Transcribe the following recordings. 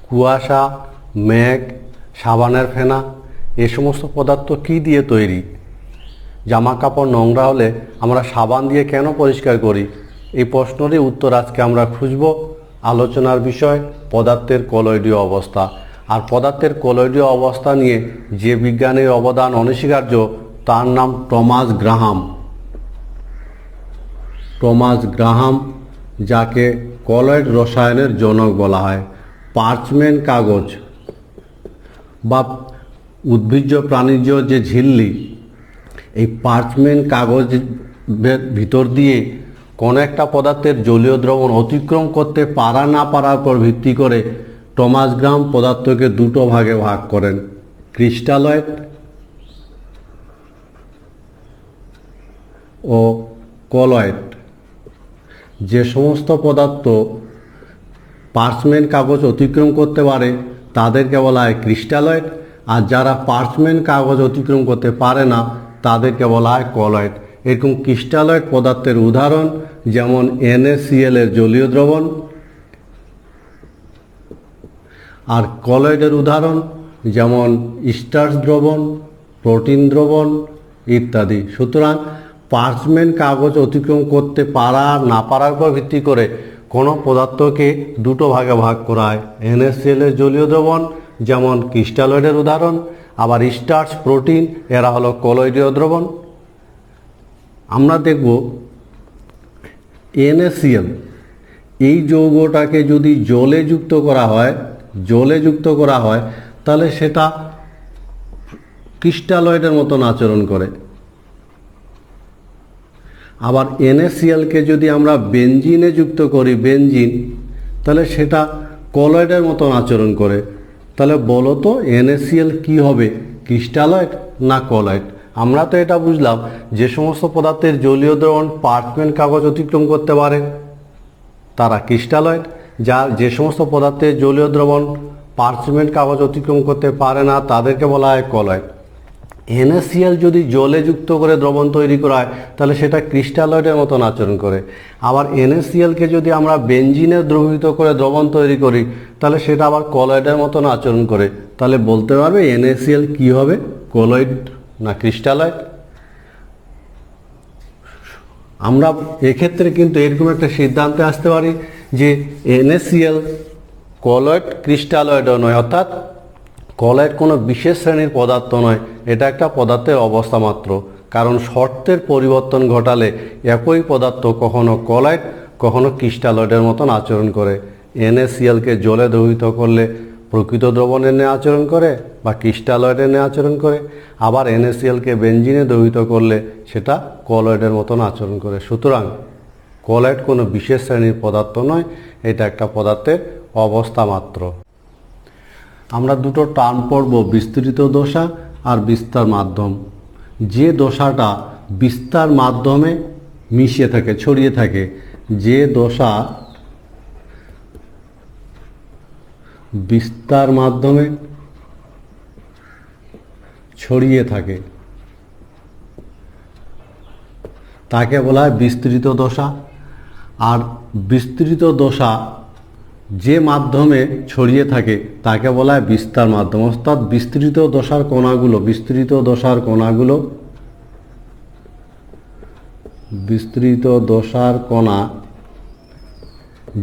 কুয়াশা, মেঘ, সাবানের ফেনা এ সমস্ত পদার্থ কি দিয়ে তৈরি? জামা কাপড় নোংরা হলে আমরা সাবান দিয়ে কেন পরিষ্কার করি? এই প্রশ্নেরই উত্তর আজকে আমরা খুঁজব। আলোচনার বিষয় পদার্থের কলয়ডীয় অবস্থা। আর পদার্থের কলয়ডীয় অবস্থা নিয়ে যে বিজ্ঞানীর অবদান অনস্বীকার্য তার নাম টমাস গ্রাহাম। টমাস গ্রাহাম, যাকে কলয়েড রসায়নের জনক বলা হয়। পার্চমেন্ট কাগজ বা উদ্ভিজ্জ প্রাণীজ যে ঝিল্লি, এই পার্চমেন্ট কাগজের ভিতর দিয়ে কোনো একটা পদার্থের জলীয় দ্রবণ অতিক্রম করতে পারা না পারার উপর ভিত্তি করে টমাস গ্রাহাম পদার্থকে দুটো ভাগে ভাগ করেন, ক্রিস্টালয়েড ও কলয়েড। যে সমস্ত পদার্থ পার্চমেন্ট কাগজ অতিক্রম করতে পারে তাদেরকে বলা হয় ক্রিস্টালয়েড, আর যারা পার্চমেন্ট কাগজ অতিক্রম করতে পারে না তাদেরকে বলা হয় কলয়েড। এরকম ক্রিস্টালয়েড পদার্থের উদাহরণ যেমন NaCl এর জলীয় দ্রবণ, আর কলয়েডের উদাহরণ যেমন স্টার্চ দ্রবণ, প্রোটিন দ্রবণ ইত্যাদি। সুতরাং পার্চমেন্ট কাগজ অতিক্রম করতে পারা না পারার উপর ভিত্তি করে কোনো পদার্থকে দুটো ভাগে ভাগ করা হয়। NaCl এর জলীয় দ্রবণ যেমন ক্রিস্টালয়েডের উদাহরণ, আবার স্টার্চ, প্রোটিন এরা হলো কলয়েডীয় দ্রবণ। আমরা দেখব NaCl এই যৌগটাকে যদি জলে যুক্ত করা হয় তাহলে সেটা ক্রিস্টালয়েডের মতন আচরণ করে। আবার NaClকে যদি আমরা বেনজিনে যুক্ত করি, তাহলে সেটা কলয়েডের মতন আচরণ করে। তাহলে বলো তো NaCl কি হবে, ক্রিস্টালয়েড না কলয়েড? আমরা তো এটা বুঝলাম যে সমস্ত পদার্থের জলীয় দ্রবণ পার্চমেন্ট কাগজ অতিক্রম করতে পারে তারা ক্রিস্টালয়েড, যে সমস্ত পদার্থের জলীয় দ্রবণ পার্চমেন্ট কাগজ অতিক্রম করতে পারে না তাদেরকে বলা হয় কলয়েড। NaCl যদি জলে যুক্ত করে দ্রবণ তৈরি করা হয় তাহলে সেটা ক্রিস্টালয়েডের মতন আচরণ করে। আবার NaClকে যদি আমরা বেনজিনে দ্রবীভূত করে দ্রবণ তৈরি করি তাহলে সেটা আবার কলয়েডের মতন আচরণ করে। তাহলে বলতে পারবে NaCl কি হবে, কলয়েড না ক্রিস্টালয়েড? আমরা এক্ষেত্রে কিন্তু এরকম একটা সিদ্ধান্তে আসতে পারি যে NaCl কলয়েড ক্রিস্টালয়েডও নয়, অর্থাৎ কলয়েড কোনো বিশেষ শ্রেণীর পদার্থ নয়, এটা একটা পদার্থের অবস্থা মাত্র। কারণ শর্তের পরিবর্তন ঘটালে একই পদার্থ কখনো কলয়েড কখনো ক্রিস্টালয়েডের মতন আচরণ করে। NaClকে জলে দ্রবীভূত করলে প্রকৃত দ্রবণের ন্যায় আচরণ করে বা ক্রিস্টালয়েডের ন্যায় আচরণ করে, আবার NaClকে বেনজিনে দ্রবীভূত করলে সেটা কলয়েডের মতন আচরণ করে। সুতরাং কলয়েড কোনো বিশেষ শ্রেণীর পদার্থ নয়, এটা একটা পদার্থের অবস্থা মাত্র। আমরা দুটো টার্ম পড়ব, বিস্তৃত দশা আর বিস্তার মাধ্যম। যে দশাটা বিস্তার মাধ্যমে মিশে থাকে, ছড়িয়ে থাকে, যে দশা বিস্তার মাধ্যমে ছড়িয়ে থাকে তাকে বলা হয় বিস্তৃত দশা। আর বিস্তৃত দশা যে মাধ্যমে ছড়িয়ে থাকে তাকে বলা হয় বিস্তার মাধ্যম। অর্থাৎ বিস্তৃত দশার কণা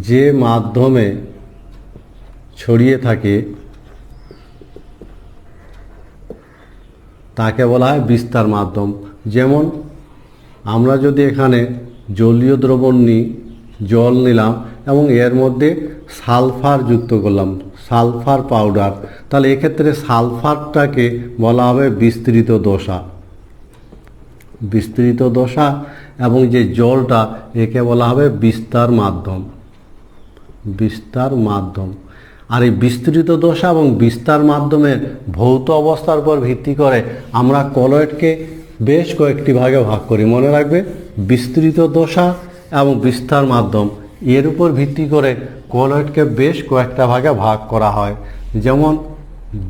যে মাধ্যমে ছড়িয়ে থাকে তাকে বলা হয় বিস্তার মাধ্যম। যেমন আমরা যদি এখানে জলীয় দ্রবণ নিই, জল নিলাম এবং এর মধ্যে সালফার যুক্ত করলাম, সালফার পাউডার, তাহলে এক্ষেত্রে সালফারটাকে বলা হবে বিস্তৃত দশা এবং যে জলটা একে বলা হবে বিস্তার মাধ্যম। আর এই বিস্তৃত দশা এবং বিস্তার মাধ্যমের ভৌত অবস্থার উপর ভিত্তি করে আমরা কলয়েডকে বেশ কয়েকটি ভাগে ভাগ করি। মনে রাখবে, বিস্তৃত দশা এবং বিস্তার মাধ্যম এর উপর ভিত্তি করে কলয়েডকে বেশ কয়েকটা ভাগে ভাগ করা হয়। যেমন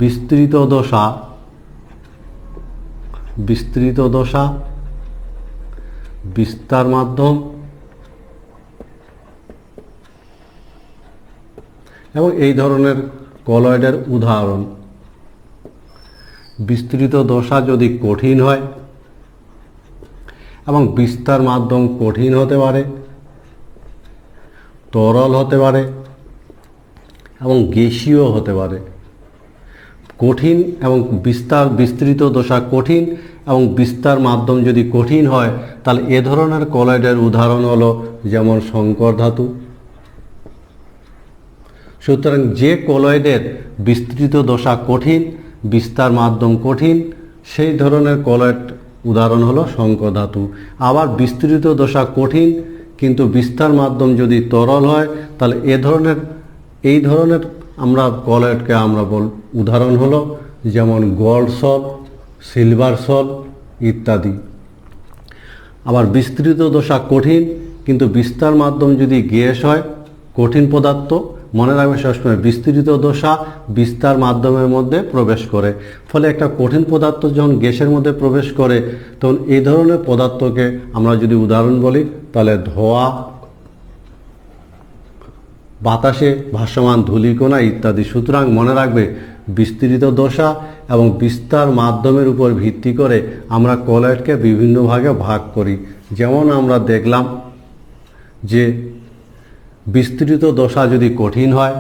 বিস্তৃত দশা, বিস্তার মাধ্যম এবং এই ধরনের কলয়েডের উদাহরণ। বিস্তৃত দশা যদি কঠিন হয় এবং বিস্তার মাধ্যম কঠিন হতে পারে, তরল হতে পারে এবং গ্যাসীয় হতে পারে। কঠিন এবং বিস্তৃত দশা কঠিন এবং বিস্তার মাধ্যম যদি কঠিন হয় তাহলে এ ধরনের কলয়েডের উদাহরণ হলো যেমন সংকর ধাতু। সুতরাং যে কলয়েডের বিস্তৃত দশা কঠিন, বিস্তার মাধ্যম কঠিন, সেই ধরনের কলয়েড উদাহরণ হলো সংকর ধাতু। আবার বিস্তৃত দশা কঠিন কিন্তু বিস্তার মাধ্যম যদি তরল হয় তাহলে এই ধরনের আমরা কলয়েডকে আমরা উদাহরণ হলো যেমন গোল্ড সল্ট, সিলভার সল্ট ইত্যাদি। আবার বিস্তৃত দশা কঠিন কিন্তু বিস্তার মাধ্যম যদি গ্যাস হয়, কঠিন পদার্থ, মনে রাখবে সবসময় বিস্তৃত দশা বিস্তার মাধ্যমের মধ্যে প্রবেশ করে, ফলে একটা কঠিন পদার্থ যখন গ্যাসের মধ্যে প্রবেশ করে তখন এই ধরনের পদার্থকে আমরা যদি উদাহরণ বলি তাহলে ধোঁয়া, বাতাসে ভাসমান ধূলিকণা ইত্যাদি। সুতরাং মনে রাখবে বিস্তৃত দশা এবং বিস্তার মাধ্যমের উপর ভিত্তি করে আমরা কলয়েডকে বিভিন্ন ভাগে ভাগ করি। যেমন আমরা দেখলাম যে বিস্তৃত দশা যদি কঠিন হয়,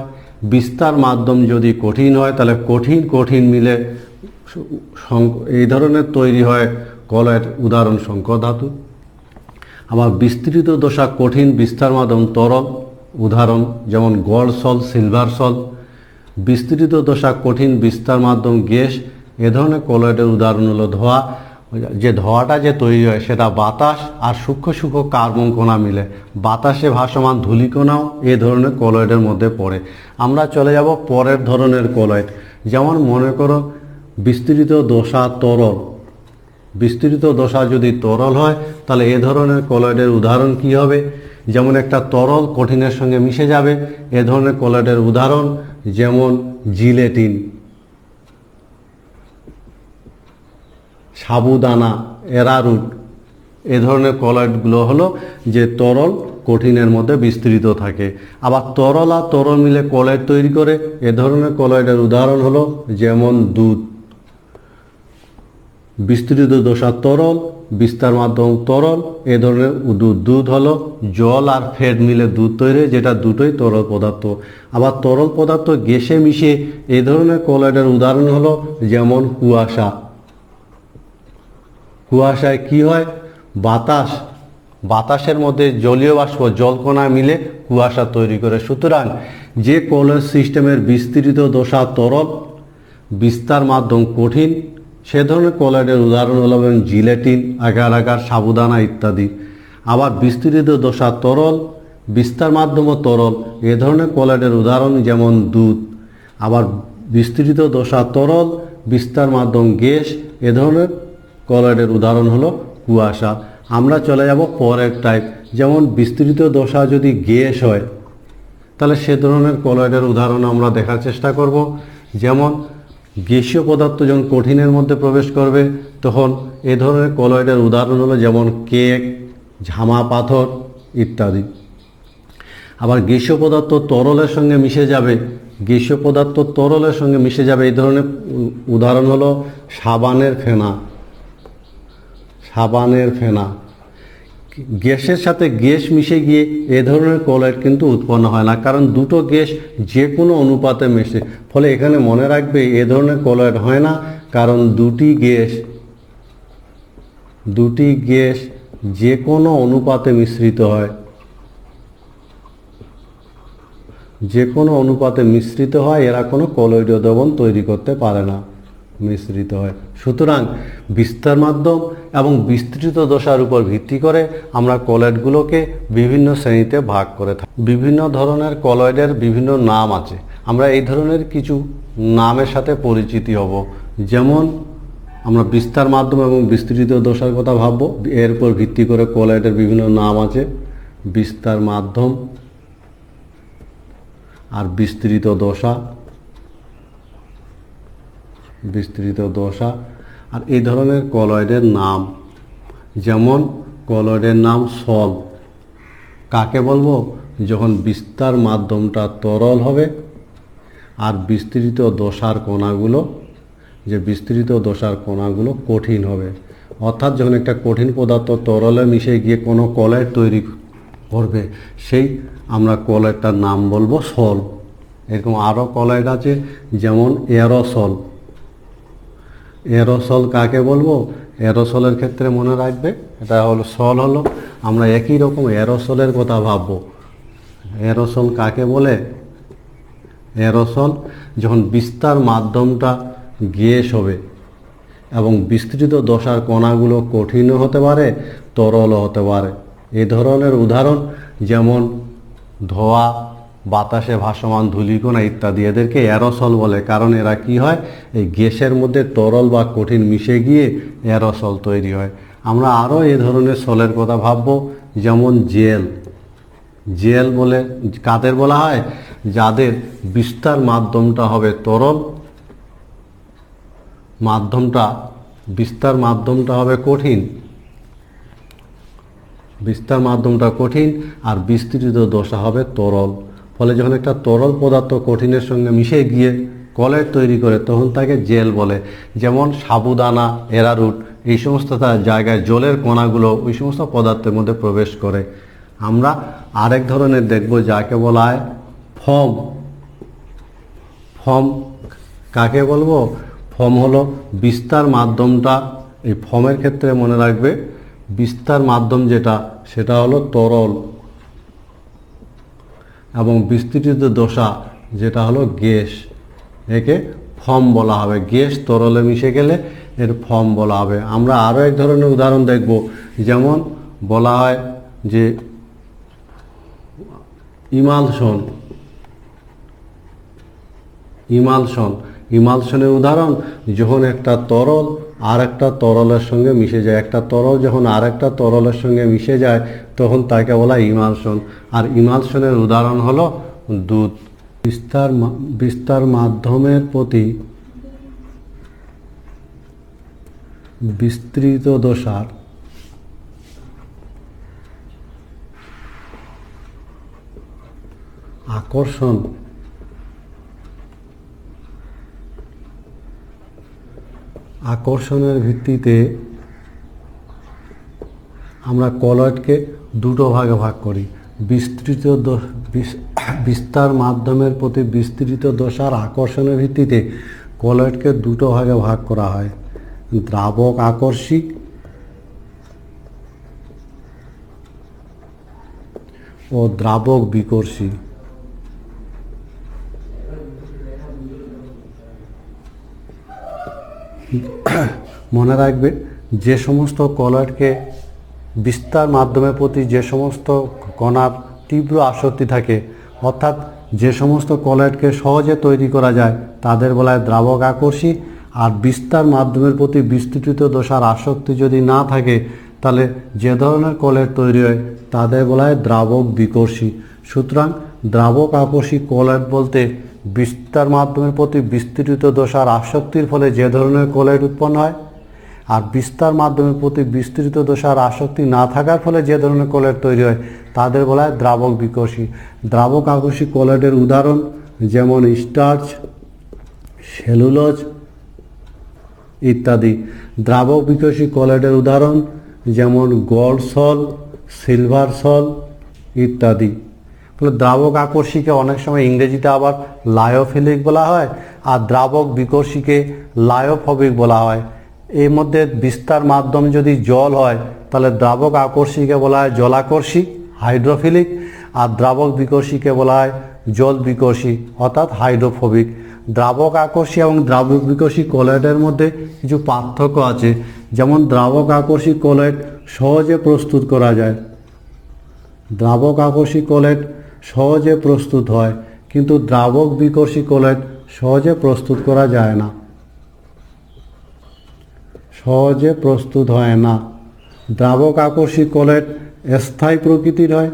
বিস্তার মাধ্যম যদি কঠিন হয় তাহলে কঠিন মিলে এই ধরনের তৈরি হয় কলয়েড, উদাহরণ সংকর ধাতু। আবার বিস্তৃত দশা কঠিন, বিস্তার মাধ্যম তরল, উদাহরণ যেমন গোল্ড সল্ট, সিলভার সল্ট। বিস্তৃত দশা কঠিন, বিস্তার মাধ্যম গ্যাস, এ ধরনের কলয়েডের উদাহরণ হলো ধোঁয়া। যে ধোঁয়াটা যে তৈরি হয় সেটা বাতাস আর সূক্ষ্ম কার্বন কণা মিলে, বাতাসে ভাসমান ধূলিকণাও এ ধরনের কলয়েডের মধ্যে পড়ে। আমরা চলে যাব পরের ধরনের কলয়েড। যেমন মনে করো বিস্তৃত দশা তরল। বিস্তৃত দশা যদি তরল হয় তাহলে এ ধরনের কলয়েডের উদাহরণ কি হবে? যেমন একটা তরল কঠিনের সঙ্গে মিশে যাবে, এ ধরনের কলয়েডের উদাহরণ যেমন জিলেটিন, সাবুদানা, অ্যারারুট। এ ধরনের কলয়েডগুলো হলো যে তরল কঠিনের মধ্যে বিস্তৃত থাকে। আবার তরল আর তরল মিলে কলয়েড তৈরি করে, এ ধরনের কলয়েডের উদাহরণ হলো যেমন দুধ। বিস্তৃত দশা তরল, বিস্তার মাধ্যম তরল, এ ধরনের দুধ হলো জল আর ফ্যাট মিলে দুধ তৈরি, যেটা দুটোই তরল পদার্থ। আবার তরল পদার্থ গ্যাসে মিশে এই ধরনের কলয়েডের উদাহরণ হলো যেমন কুয়াশা। কুয়াশায় কি হয়? বাতাসের মধ্যে জলীয় বাষ্প, জলকণা মিলে কুয়াশা তৈরি করে। সুতরাং যে কলয়েড সিস্টেমের বিস্তৃত দশা তরল, বিস্তার মাধ্যম কঠিন, সে ধরনের কলয়েডের উদাহরণ হলো জিলেটিন, আগার আগার, সাবুদানা ইত্যাদি। আবার বিস্তৃত দশা তরল, বিস্তার মাধ্যম তরল, এ ধরনের কলয়েডের উদাহরণ যেমন দুধ। আবার বিস্তৃত দশা তরল, বিস্তার মাধ্যম গ্যাস, এ ধরনের কলয়েডের উদাহরণ হলো কুয়াশা। আমরা চলে যাব পরের টাইপ। যেমন বিস্তৃত দশা যদি গ্যাস হয় তাহলে সে ধরনের কলয়েডের উদাহরণ আমরা দেখার চেষ্টা করব। যেমন গ্যাসীয় পদার্থ যখন কঠিনের মধ্যে প্রবেশ করবে তখন এ ধরনের কলয়েডের উদাহরণ হলো যেমন কেক, ঝামা পাথর ইত্যাদি। আবার গ্যাসীয় পদার্থ তরলের সঙ্গে মিশে যাবে, গ্যাসীয় পদার্থ তরলের সঙ্গে মিশে যাবে, এই ধরনের উদাহরণ হলো সাবানের ফেনা। সাবানের ফেনা গ্যাসের সাথে গ্যাস মিশে গিয়ে এ ধরনের কলয়েড কিন্তু উৎপন্ন হয় না, কারণ দুটো গ্যাস যে কোনো অনুপাতে মেশে। ফলে এখানে মনে রাখবে এ ধরনের কলয়েড হয় না, কারণ দুটি গ্যাস যে কোনো অনুপাতে মিশ্রিত হয়, যে কোনো অনুপাতে মিশ্রিত হয়, এরা কোনো কলয়েডীয় দ্রবণ তৈরি করতে পারে না, মিশ্রিত হয়। সুতরাং বিস্তার মাধ্যম এবং বিস্তৃত দশার উপর ভিত্তি করে আমরা কলয়েডগুলোকে বিভিন্ন শ্রেণীতে ভাগ করে থাকি। বিভিন্ন ধরনের কলয়েডের বিভিন্ন নাম আছে, আমরা এই ধরনের কিছু নামের সাথে পরিচিতি হব। যেমন আমরা বিস্তার মাধ্যম এবং বিস্তৃত দশার কথা ভাবব, এর উপর ভিত্তি করে কলয়েডের বিভিন্ন নাম আছে। বিস্তার মাধ্যম আর বিস্তৃত দশা, বিস্তৃত দশা। আর এই ধরনের কলয়েডের নাম, যেমন কলয়েডের নাম সল। কাকে বলবো? যখন বিস্তার মাধ্যমটা তরল হবে, আর বিস্তৃত দশার কণাগুলো কঠিন হবে। অর্থাৎ যখন একটা কঠিন পদার্থ তরলে মিশে গিয়ে কোনো কলয়েড তৈরি করবে, সেই আমরা কলয়েডটার নাম বলবো সল। এরকম আরও কলয়েড আছে, যেমন এরোসল। এরোসল কাকে বলবো? এরোসলের ক্ষেত্রে মনে রাখবে, এটা হলো সল হলো, আমরা একই রকম এরোসলের কথা ভাববো। এরোসল কাকে বলে? এরোসল যখন বিস্তার মাধ্যমটা গ্যাস হবে এবং বিস্তৃত দশার কণাগুলো কঠিনও হতে পারে, তরলও হতে পারে। এই ধরনের উদাহরণ যেমন ধোঁয়া, বাতাসে ভাসমান ধূলিকণা ইত্যাদি, এদেরকে অ্যারোসল বলে। কারণ এরা কি হয়, এই গ্যাসের মধ্যে তরল বা কঠিন মিশে গিয়ে অ্যারোসল তৈরি হয়। আমরা আরও এই ধরনের সলের কথা ভাববো, যেমন জেল। জেল বলে কাদের বলা হয়? যাদের বিস্তার মাধ্যমটা হবে তরল, বিস্তার মাধ্যমটা হবে কঠিন, আর বিস্তৃত দশা হবে তরল। ফলে যখন একটা তরল পদার্থ কঠিনের সঙ্গে মিশে গিয়ে কলয়েড তৈরি করে, তখন তাকে জেল বলে। যেমন সাবুদানা, এরারুট, এই সমস্ত জায়গায় জলের কণাগুলো ওই সমস্ত পদার্থের মধ্যে প্রবেশ করে। আমরা আরেক ধরনের দেখব, যাকে বলা হয় ফর্ম। ফর্ম কাকে বলবো? ফর্ম হলো বিস্তার মাধ্যমটা, এই ফর্মের ক্ষেত্রে মনে রাখবে বিস্তার মাধ্যম সেটা হলো তরল, এবং বিস্তৃত দশা যেটা হলো গ্যাস, একে ফর্ম বলা হবে। গ্যাস তরলে মিশে গেলে এর ফর্ম বলা হবে। আমরা আরও এক ধরনের উদাহরণ দেখব, যেমন বলা হয় যে ইমালশনের উদাহরণ যখন একটা তরল আর একটা তরলের সঙ্গে মিশে যায়। একটা তরল যখন আর একটা তরলের সঙ্গে মিশে যায়, তখন তাকে বলা হয় ইমালশন। আর ইমালশনের উদাহরণ হলো দুধ। বিস্তার মাধ্যমের প্রতি বিস্তৃত দশার আকর্ষণের ভিত্তিতে আমরা কলয়েডকে দুটো ভাগে ভাগ করি। বিস্তার মাধ্যমের প্রতি বিস্তৃত দশার আকর্ষণের ভিত্তিতে কলয়েডকে দুটো ভাগে ভাগ করা হয়, দ্রাবক আকর্ষী ও দ্রাবক বিকর্ষী। মনে রাখবে, যে সমস্ত কলয়েডকে বিস্তার মাধ্যমের প্রতি যে সমস্ত কণার তীব্র আসক্তি থাকে, অর্থাৎ যে সমস্ত কলয়েডকে সহজে তৈরি করা যায়, তাদের বলা হয় দ্রাবক আকর্ষী। আর বিস্তার মাধ্যমের প্রতি বিস্তৃত দশার আসক্তি যদি না থাকে, তাহলে যে ধরনের কলয়েড তৈরি হয় তাদের বলা হয় দ্রাবক বিকর্ষী। সুতরাং দ্রাবক আকর্ষী কলয়েড বলতে বিস্তার মাধ্যমের প্রতি বিস্তৃত দশার আসক্তির ফলে যে ধরনের কলয়েড উৎপন্ন হয়, আর বিস্তার মাধ্যমের প্রতি বিস্তৃত দশার আসক্তি না থাকার ফলে যে ধরনের কলয়েড তৈরি হয় তাদের বলা হয় দ্রাবক বিকর্ষী। দ্রাবক আকর্ষী কলয়েডের উদাহরণ যেমন স্টার্চ, সেলুলোজ ইত্যাদি। দ্রাবক বিকর্ষী কলয়েডের উদাহরণ যেমন গোল্ড সল, সিলভার সল ইত্যাদি। ফলে দ্রাবক আকর্ষীকে অনেক সময় ইংরেজিতে আবার লায়োফিলিক বলা হয়, আর দ্রাবক বিকর্ষীকে লায়োফোবিক বলা হয়। এর মধ্যে বিস্তার মাধ্যম যদি জল হয়, তাহলে দ্রাবক আকর্ষীকে বলা হয় জলাকর্ষী, হাইড্রোফিলিক, আর দ্রাবক বিকর্ষীকে বলা হয় জল বিকর্ষী, অর্থাৎ হাইড্রোফোবিক। দ্রাবক আকর্ষী এবং দ্রাবক বিকর্ষী কলয়েডের মধ্যে কিছু পার্থক্য আছে। যেমন দ্রাবক আকর্ষী কলয়েড সহজে প্রস্তুত করা যায়, দ্রাবক আকর্ষী কলয়েড সহজে প্রস্তুত হয়, কিন্তু দ্রাবক বিকর্ষী কলয়েড সহজে প্রস্তুত করা যায় না, সহজে প্রস্তুত হয় না। দ্রাবক আকর্ষী কলয়েড স্থায়ী প্রকৃতির হয়,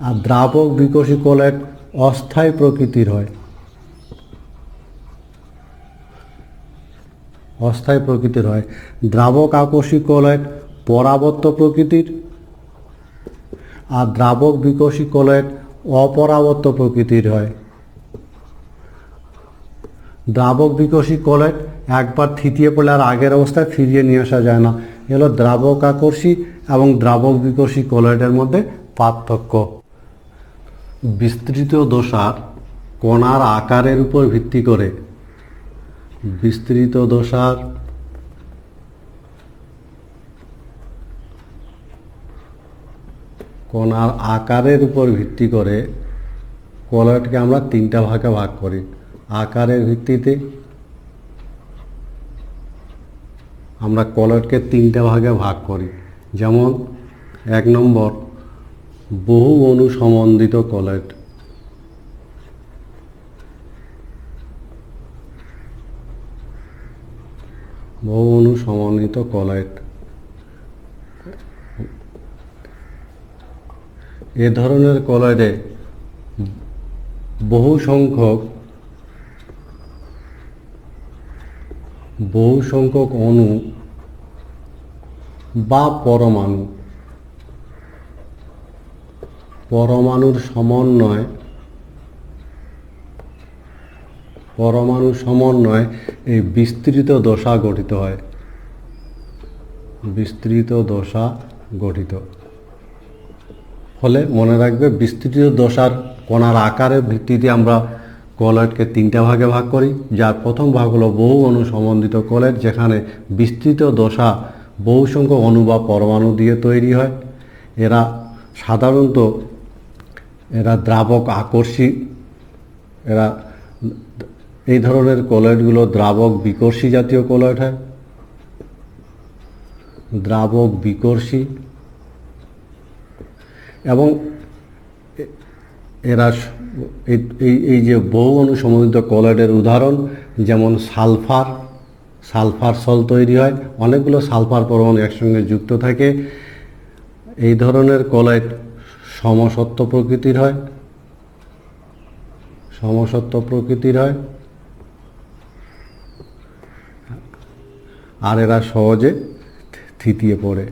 আর দ্রাবক বিকর্ষী কলয়েড অস্থায়ী প্রকৃতির হয়, দ্রাবক আকর্ষী কলয়েড পরাবর্ত প্রকৃতির, আর দ্রাবক বিকোষী কলয়েড অপরাবর্ত প্রকৃতির হয়। দ্রাবক বিকোষী কলয়েড একবার থিতিয়ে পড়লে আর আগের অবস্থায় ফিরিয়ে নিয়ে আসা যায় না। এগুলো দ্রাবক আকর্ষী এবং দ্রাবক বিকোষী কলয়েডের মধ্যে পার্থক্য। বিস্তৃত দশার কণার আকারের উপর ভিত্তি করে বিস্তৃত দশার কণার আকারের উপর ভিত্তি করে কলয়েডকে আমরা তিনটা ভাগে ভাগ করি। আকারের ভিত্তিতে আমরা কলয়েডকে তিনটা ভাগে ভাগ করি। যেমন 1 নম্বর বহু অণু সমন্বিত কলয়েড। বহু অণু সমন্বিত কলয়েড এ ধরনের কলয়েডে বহু সংখ্যক অণু বা পরমাণুর সমন্বয়ে এই বিস্তৃত দশা গঠিত হয়। বিস্তৃত দশা গঠিত ফলে মনে রাখবে, বিস্তৃত দশার কণার আকারের ভিত্তিতে আমরা কলয়েডকে তিনটা ভাগে ভাগ করি। যার প্রথম ভাগ হলো বহু অণু সমন্বিত কলয়েড, যেখানে বিস্তৃত দশা বহু সংখ্যক অণু বা পরমাণু দিয়ে তৈরি হয়। এরা সাধারণত দ্রাবক আকর্ষী। এই ধরনের কলয়েডগুলো দ্রাবক বিকর্ষী জাতীয় কলয়েড হয়। দ্রাবক বিকর্ষী এবং এরা এই যে বহু অণু সমন্বিত কলয়েডের উদাহরণ, যেমন সালফার সল তৈরি হয়, অনেকগুলো সালফার পরমাণু একসঙ্গে যুক্ত থাকে। এই ধরনের কলয়েড সমসত্ব প্রকৃতির হয়। আর এরা সহজে থিতিয়ে পড়ে।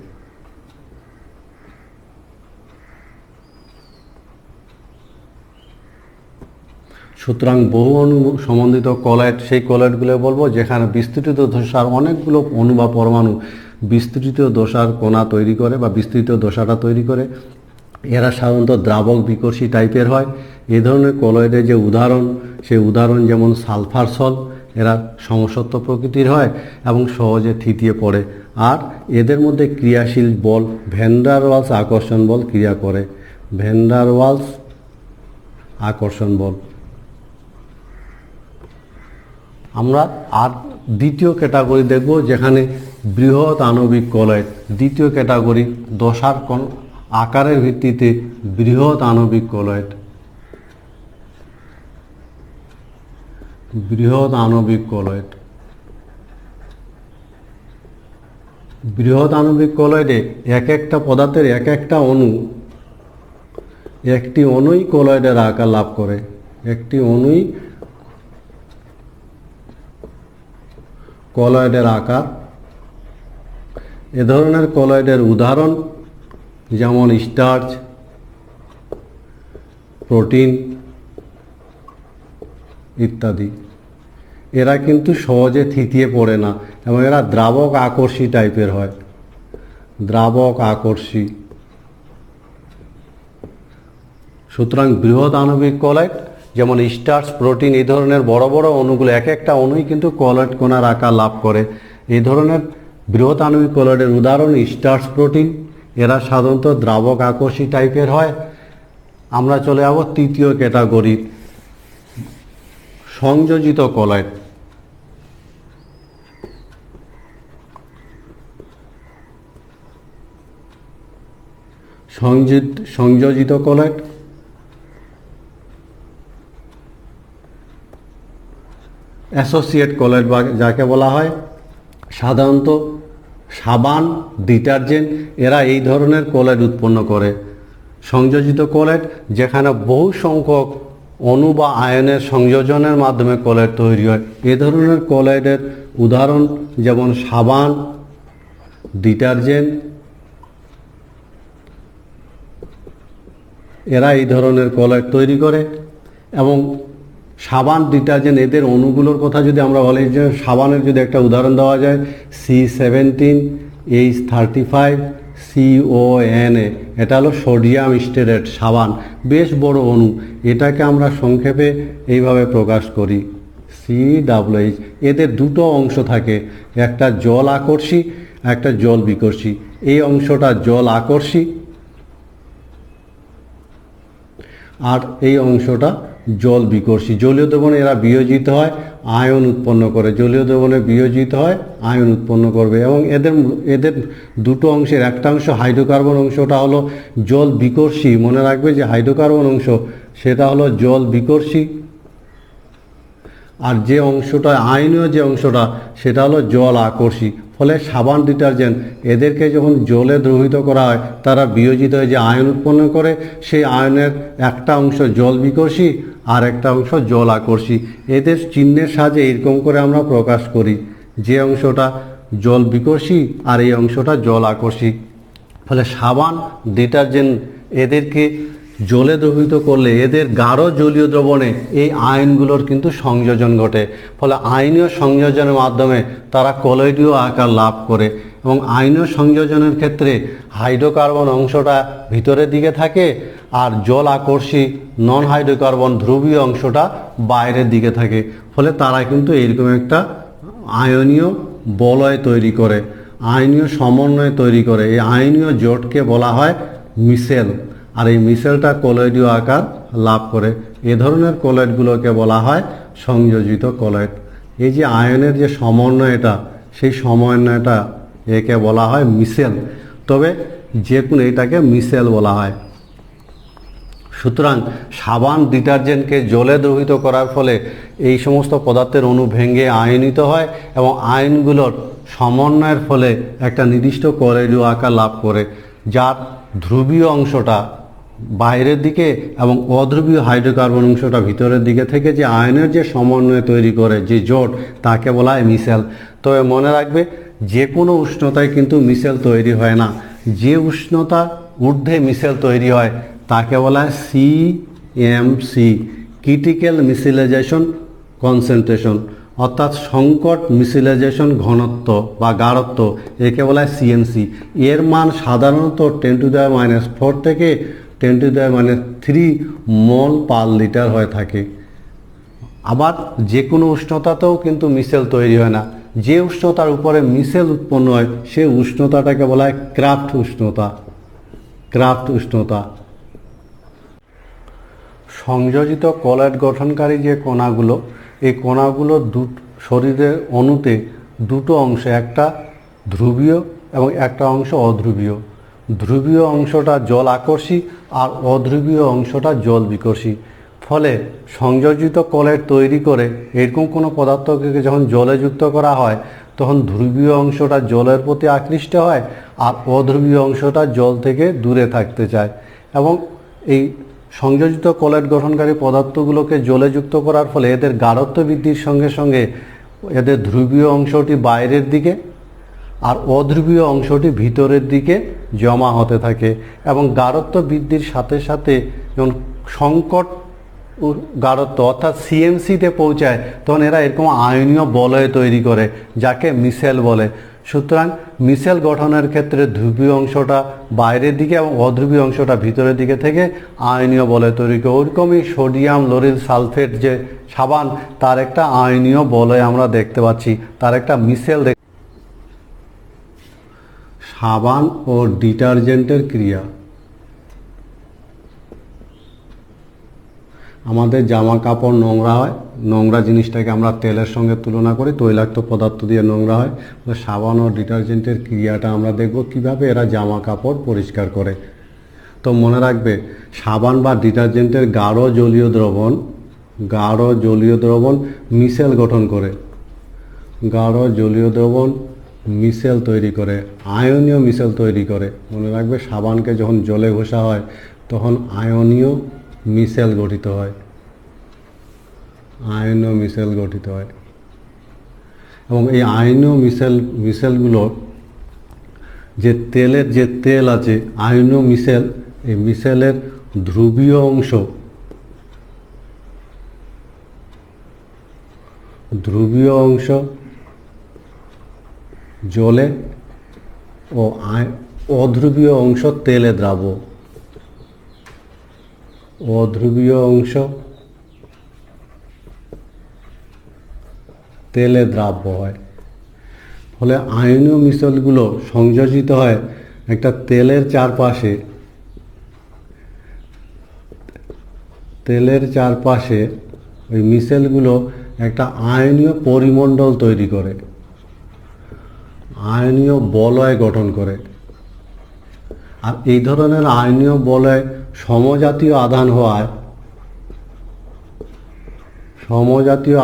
সুতরাং বহু অণু সমন্বিত কলয়েড সেই কলয়েডগুলো বলবো যেখানে বিস্তৃত দশার অনেকগুলো অণু বা পরমাণু বিস্তৃত দশার কণা তৈরি করে বা বিস্তৃত দশাটা তৈরি করে। এরা সাধারণত দ্রাবক বিকর্ষী টাইপের হয়। এ ধরনের কলয়েডের যে উদাহরণ, সেই উদাহরণ যেমন সালফার সল, এরা সমসত্ব প্রকৃতির হয় এবং সহজে থিতিয়ে পড়ে। আর এদের মধ্যে ক্রিয়াশীল বল ভ্যান ডার ওয়ালস আকর্ষণ বল ক্রিয়া করে। ভ্যান ডার ওয়ালস আকর্ষণ বল। আমরা আর দ্বিতীয় ক্যাটাগরি দেখব, যেখানে বৃহৎ আণবিক কলয়েড। দ্বিতীয় ক্যাটাগরি দশার আকারের ভিত্তিতে বৃহৎ আণবিক কলয়েড। বৃহৎ আণবিক কলয়েডে এক একটা পদার্থের এক একটা অণু, একটি অণুই কলয়েডের আকার লাভ করে। একটি অণুই কলয়েডের আকার। এ ধরনের কলয়েডের উদাহরণ যেমন স্টার্চ, প্রোটিন ইত্যাদি। এরা কিন্তু সহজে থিতিয়ে পড়ে না এবং এরা দ্রাবক আকর্ষী টাইপের হয়। দ্রাবক আকর্ষী। সুতরাং বৃহৎ আণবিক কলয়েড যেমন স্টার্চ, প্রোটিন, এই ধরনের বড় বড় অণুগুলো এক একটা অণুই কিন্তু কলয়েড কণার আকার লাভ করে। এই ধরনের বৃহৎ আণবিক কলয়েডের উদাহরণ স্টার্চ, প্রোটিন। এরা সাধারণত দ্রাবক আকর্ষী টাইপের হয়। আমরা চলে যাব তৃতীয় ক্যাটাগরি, সংযোজিত কলয়েড। সংযোজিত কলয়েড অ্যাসোসিয়েট কলয়েড যাকে বলা হয়। সাধারণত সাবান, ডিটারজেন্ট এরা এই ধরনের কলয়েড উৎপন্ন করে। সংযোজিত কলয়েড যেখানে বহু সংখ্যক অণু বা আয়নের সংযোজনের মাধ্যমে কলয়েড তৈরি হয়। এ ধরনের কলয়েডের উদাহরণ যেমন সাবান, ডিটারজেন্ট এরা এই ধরনের কলয়েড তৈরি করে। এবং সাবান ডিটারজেন্ট এদের অণুগুলোর কথা যদি আমরা বলি, যে সাবানের যদি একটা উদাহরণ দেওয়া যায়, C17H35CONA, এটা হলো সোডিয়াম স্টেরেট সাবান, বেশ বড় অণু। এটাকে আমরা সংক্ষেপে এইভাবে প্রকাশ করি COH। এদের দুটো অংশ থাকে, একটা জল আকর্ষী, একটা জল বিকর্ষী। এই অংশটা জল আকর্ষী আর এই অংশটা জল বিকর্ষী। জলীয় দ্রবণে এরা বিয়োজিত হয়, আয়ন উৎপন্ন করে। জলীয় দ্রবণে বিয়োজিত হয়, আয়ন উৎপন্ন করবে। এবং এদের দুটো অংশের একটা অংশ হাইড্রোকার্বন অংশটা হলো জল বিকর্ষী। মনে রাখবে যে হাইড্রোকার্বন অংশ সেটা হলো জল বিকর্ষী, আর যে অংশটা আয়নীয় যে অংশটা সেটা হলো জল আকর্ষী। ফলে সাবান ডিটারজেন্ট এদেরকে যখন জলে দ্রবীভূত করা হয়, তারা বিয়োজিত হয়ে যে আয়ন উৎপন্ন করে, সেই আয়নের একটা অংশ জল বিকর্ষী আর একটা অংশ জল আকর্ষী। এদের চিহ্নের সাহায্যে এরকম করে আমরা প্রকাশ করি, যে অংশটা জল বিকর্ষী আর এই অংশটা জল আকর্ষী। ফলে সাবান ডিটারজেন্ট এদেরকে জলে দ্রবীভূত করলে এদের গাঢ় জলীয় দ্রবণে এই আয়নগুলোর কিন্তু সংযোজন ঘটে। ফলে আয়নীয় সংযোজনের মাধ্যমে তারা কলয়েডীয় আকার লাভ করে। এবং আয়নীয় সংযোজনের ক্ষেত্রে হাইড্রোকার্বন অংশটা ভিতরের দিকে থাকে আর জল আকর্ষী নন হাইড্রোকার্বন ধ্রুবীয় অংশটা বাইরের দিকে থাকে। ফলে তারা কিন্তু এইরকম একটা আয়নীয় বলয় তৈরি করে, আয়নীয় সমন্বয় তৈরি করে। এই আয়নীয় জোটকে বলা হয় মিশেল, আর এই মিশেলটা কলয়েডীয় আকার লাভ করে। এ ধরনের কলয়েডগুলোকে বলা হয় সংযোজিত কলয়েড। এই যে আয়নের যে সমন্বয়টা, সেই সমন্বয়টা একে বলা হয় মিশেল। তবে যে কোনো এটাকে মিশেল বলা হয়। সুতরাং সাবান ডিটারজেন্টকে জলে দ্রবীভূত করার ফলে এই সমস্ত পদার্থের অণু ভেঙে আয়নিত হয় এবং আয়নগুলোর সমন্বয়ের ফলে একটা নির্দিষ্ট কলয়েডীয় আকার লাভ করে, যার ধ্রুবীয় অংশটা বাইরের দিকে এবং অধ্রুবীয় হাইড্রোকার্বন অংশটা ভিতরের দিকে থেকে যে আয়নের যে সমন্বয় তৈরি করে, যে জোট, তাকে বলা হয় মিশেল। তবে মনে রাখবে, যে কোনো উষ্ণতায় কিন্তু মিশেল তৈরি হয় না। যে উষ্ণতা ঊর্ধ্বে মিশেল তৈরি হয় তাকে বলা হয় CMC, ক্রিটিক্যাল মিশেলাইজেশন কনসেন্ট্রেশন, অর্থাৎ সংকট মিশেলাইজেশন ঘনত্ব বা গাঢ়ত্ব, একে বলা হয় CMC। এর মান সাধারণত 10⁻⁴ থেকে 10⁻³ মোল পার লিটার হয়ে থাকে। আবার যে কোনো উষ্ণতাতেও কিন্তু মিশেল তৈরি হয় না। যে উষ্ণতার উপরে মিশেল উৎপন্ন হয় সেই উষ্ণতাটাকে বলা হয় ক্রাফট উষ্ণতা। ক্রাফট উষ্ণতা। সংযোজিত কলয়েড গঠনকারী যে কণাগুলো, এই কণাগুলো শরীরের অণুতে দুটো অংশ, একটা ধ্রুবীয় এবং একটা অংশ অধ্রুবীয়। ধ্রুবীয় অংশটা জল আকর্ষী আর অধ্রুবীয় অংশটা জল বিকর্ষী। ফলে সংযোজিত কলয়েড তৈরি করে এরকম কোনো পদার্থকে যখন জলে যুক্ত করা হয়, তখন ধ্রুবীয় অংশটা জলের প্রতি আকৃষ্ট হয় আর অধ্রুবীয় অংশটা জল থেকে দূরে থাকতে চায়। এবং এই সংযোজিত কলয়েড গঠনকারী পদার্থগুলোকে জলে যুক্ত করার ফলে এদের গাঢ়ত্ব বৃদ্ধির সঙ্গে সঙ্গে এদের ধ্রুবীয় অংশটি বাইরের দিকে আর অধ্রুবীয় অংশটি ভিতরের দিকে জমা হতে থাকে। এবং গাঢ়ত্ব বৃদ্ধির সাথে সাথে যখন সংকট গাঢ়ত্ব অর্থাৎ CMCতে পৌঁছায়, তখন এরা এরকম আয়নীয় বলয় তৈরি করে, যাকে মিশেল বলে। সুতরাং মিশেল গঠনের ক্ষেত্রে ধ্রুবীয় অংশটা বাইরের দিকে এবং অধ্রুবীয় অংশটা ভিতরের দিকে থেকে আয়নীয় বলয় তৈরি করে। ওইরকমই সোডিয়াম লোরিল সালফেট যে সাবান, তার একটা আয়নীয় বলয় আমরা দেখতে পাচ্ছি, তার একটা মিশেল। সাবান ও ডিটারজেন্টের ক্রিয়া। আমাদের জামা কাপড় নোংরা হয়, নোংরা জিনিসটাকে আমরা তেলের সঙ্গে তুলনা করি, তৈলাক্ত পদার্থ দিয়ে নোংরা হয়। সাবান ও ডিটারজেন্টের ক্রিয়াটা আমরা দেখব কিভাবে এরা জামা কাপড় পরিষ্কার করে। তো মনে রাখবে, সাবান বা ডিটারজেন্টের গাঢ় জলীয় দ্রবণ মিশেল গঠন করে। গাঢ় জলীয় দ্রবণ মিশেল তৈরি করে, আয়নীয় মিশেল তৈরি করে। মনে রাখবে, সাবানকে যখন জলে ঘষা হয় তখন আয়নীয় মিশেল গঠিত হয়, আয়নীয় মিশেল গঠিত হয়। এবং এই আয়নীয় মিশেলগুলো যে তেল আছে, আয়নীয় মিশেল, এই মিশেলের ধ্রুবীয় অংশ জলে ও অধ্রুবীয় অংশ তেলে দ্রাব্য। অধ্রুবীয় অংশ তেলে দ্রাব্য হয়। ফলে আয়নীয় মিশ্রণগুলো সংযোজিত হয় একটা তেলের চারপাশে ওই মিশেলগুলো একটা আয়নীয় পরিমণ্ডল তৈরি করে, আয়নীয় বলয় গঠন করে। আর এই ধরনের আয়নীয় বলয় সমজাতীয়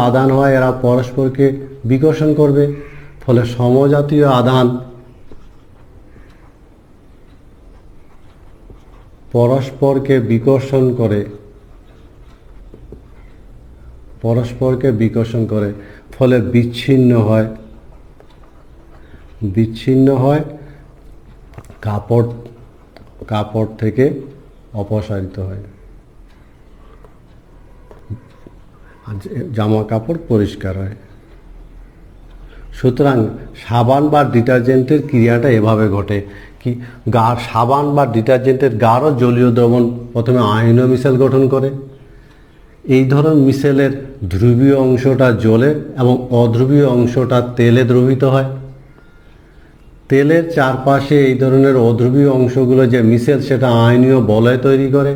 আধান হয় এরা পরস্পরকে বিকর্ষণ করবে। ফলে সমজাতীয় আধান পরস্পরকে বিকর্ষণ করে, ফলে বিচ্ছিন্ন হয় কাপড় থেকে অপসারিত হয়, জামা কাপড় পরিষ্কার হয়। সুতরাং সাবান বা ডিটারজেন্টের ক্রিয়াটা এভাবে ঘটে কি, সাবান বা ডিটারজেন্টের গাঢ় জলীয় দ্রবণ প্রথমে আয়নীয় মিশেল গঠন করে। এই ধরনের মিশেলের ধ্রুবীয় অংশটা জলে এবং অধ্রুবীয় অংশটা তেলে দ্রবীভূত হয়। তেলের চারপাশে এই ধরনের অধ্রুবীয় অংশগুলো যে মিশেল সেটা আয়নীয় বলয় তৈরি করে।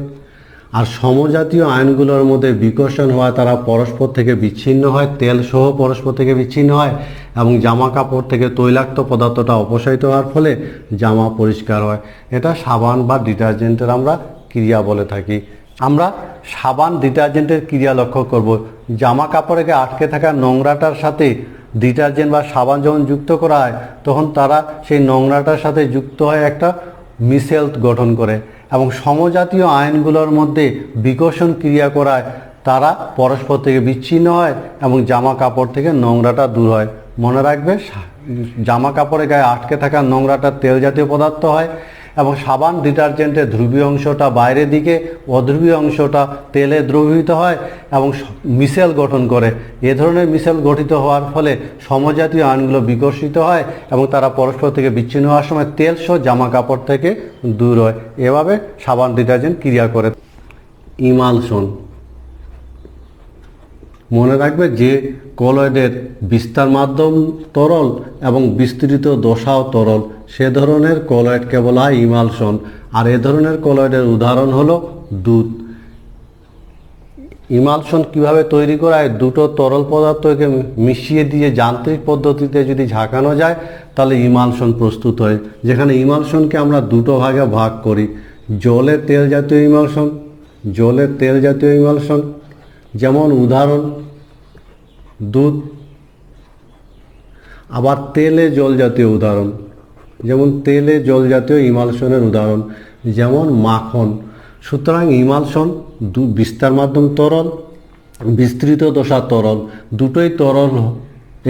আর সমজাতীয় আয়নগুলোর মধ্যে বিকর্ষণ হওয়া তারা পরস্পর থেকে বিচ্ছিন্ন হয়, তেল সহ পরস্পর থেকে বিচ্ছিন্ন হয় এবং জামা কাপড় থেকে তৈলাক্ত পদার্থটা অপসারিত হওয়ার ফলে জামা পরিষ্কার হয়। এটা সাবান বা ডিটারজেন্টের আমরা ক্রিয়া বলে থাকি। আমরা সাবান ডিটারজেন্টের ক্রিয়া লক্ষ্য করব। জামা কাপড়ে আটকে থাকা নোংরাটার সাথে ডিটারজেন্ট বা সাবান যখন যুক্ত করা হয় তখন তারা সেই নোংরাটার সাথে যুক্ত হয়ে একটা মিশেল গঠন করে এবং সমজাতীয় আয়নগুলোর মধ্যে বিকর্ষণ ক্রিয়া করায় তারা পরস্পর থেকে বিচ্ছিন্ন হয় এবং জামা কাপড় থেকে নোংরাটা দূর হয়। মনে রাখবে, জামা কাপড়ে গায়ে আটকে থাকা নোংরাটা তেল জাতীয় পদার্থ হয় এবং সাবান ডিটারজেন্টের ধ্রুবীয় অংশটা বাইরের দিকে, অধ্রুবীয় অংশটা তেলে দ্রবীভূত হয় এবং মিশেল গঠন করে। এ ধরনের মিশেল গঠিত হওয়ার ফলে সমজাতীয় আয়নগুলো বিকর্ষিত হয় এবং তারা পরস্পর থেকে বিচ্ছিন্ন হওয়ার সময় তেল সহ জামা কাপড় থেকে দূর হয়। এভাবে সাবান ডিটারজেন্ট ক্রিয়া করে। ইমালশন, মনে রাখবে যে কলয়েডের বিস্তার মাধ্যম তরল এবং বিস্তৃত দশাও তরল, সে ধরনের কলয়েডকে বলা হয় ইমালশন। আর এ ধরনের কলয়েডের উদাহরণ হলো দুধ। ইমালশন কিভাবে তৈরি করা হয়? দুটো তরল পদার্থকে মিশিয়ে দিয়ে যান্ত্রিক পদ্ধতিতে যদি ঝাঁকানো যায় তাহলে ইমালশন প্রস্তুত হয়। যেখানে ইমালশনকে আমরা দুটো ভাগে ভাগ করি, জলে তেল জাতীয় ইমালশন, যেমন উদাহরণ দুধ। আবার তেলে জল জাতীয় উদাহরণ, যেমন তেলে জল জাতীয় ইমালশনের উদাহরণ যেমন মাখন। সুতরাং ইমালশন বিস্তার মাধ্যম তরল, বিস্তৃত দশা তরল, দুটোই তরল।